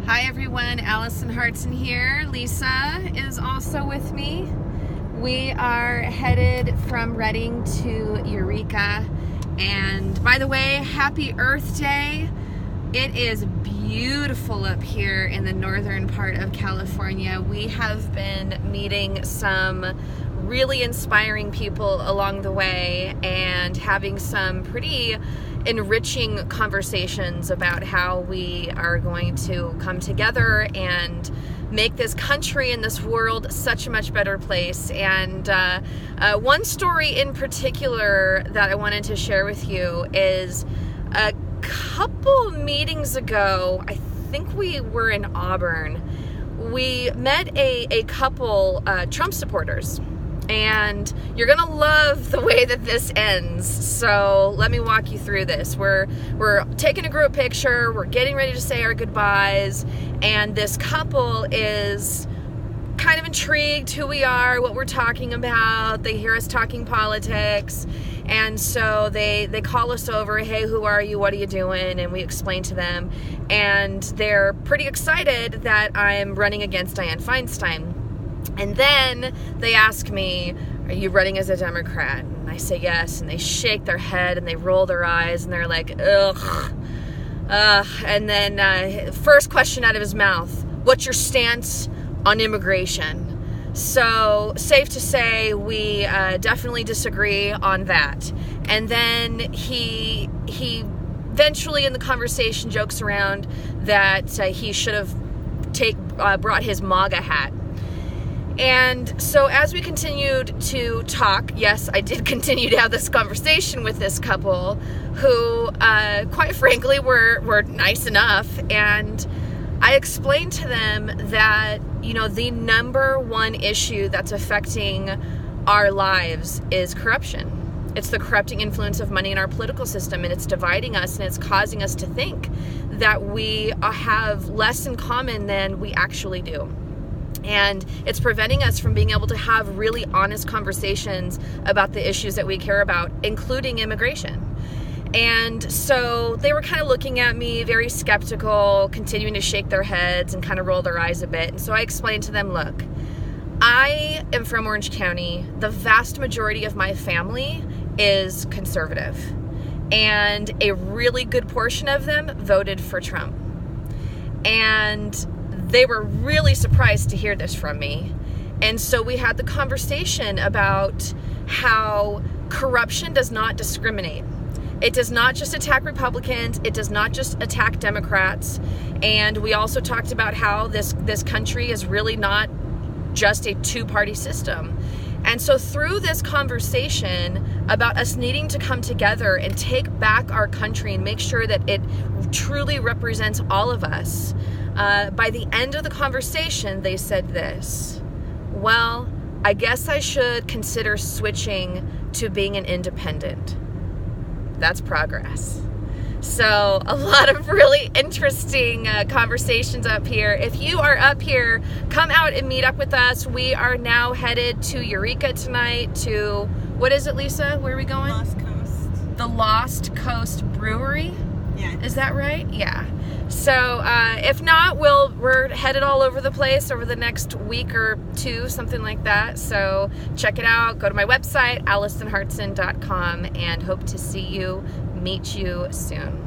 Hi everyone, Alison Hartson here. Lisa is also with me. We are headed from Reading to Eureka. And by the way, happy Earth Day. It is beautiful up here in the northern part of California. We have been meeting some really inspiring people along the way and having some pretty enriching conversations about how we are going to come together and make this country and this world such a much better place. And one story in particular that I wanted to share with you is a couple meetings ago, I think we were in Auburn, we met a couple Trump supporters. And you're gonna love the way that this ends. So let me walk you through this. We're taking a group picture, we're getting ready to say our goodbyes, and this couple is kind of intrigued who we are, what we're talking about. They hear us talking politics, and so they call us over. Hey, who are you? What are you doing? And we explain to them, and they're pretty excited that I'm running against Dianne Feinstein. And then they ask me, are you running as a Democrat? And I say yes, and they shake their head and they roll their eyes and they're like, ugh. And then first question out of his mouth, what's your stance on immigration? So safe to say we definitely disagree on that. And then he eventually in the conversation jokes around that he should have brought his MAGA hat. And so as we continued to talk, yes, I did continue to have this conversation with this couple who, quite frankly, were nice enough. And I explained to them that, you know, the number one issue that's affecting our lives is corruption. It's the corrupting influence of money in our political system, and it's dividing us, and it's causing us to think that we have less in common than we actually do. And it's preventing us from being able to have really honest conversations about the issues that we care about, including immigration. And so they were kind of looking at me very skeptical, continuing to shake their heads and kind of roll their eyes a bit. And so I explained to them, look, I am from Orange County. The vast majority of my family is conservative. And a really good portion of them voted for Trump. And they were really surprised to hear this from me. And so we had the conversation about how corruption does not discriminate. It does not just attack Republicans, it does not just attack Democrats. And we also talked about how this country is really not just a two-party system. And so through this conversation about us needing to come together and take back our country and make sure that it truly represents all of us, by the end of the conversation, they said this: well, I guess I should consider switching to being an independent. That's progress. So a lot of really interesting conversations up here. If you are up here, come out and meet up with us. We are now headed to Eureka tonight to, what is it, Lisa? Where are we going? Lost Coast. The Lost Coast Brewery? Yeah. Is that right? Yeah. So if not, we're headed all over the place over the next week or two, something like that. So check it out. Go to my website, AlisonHartson.com, and hope to meet you soon.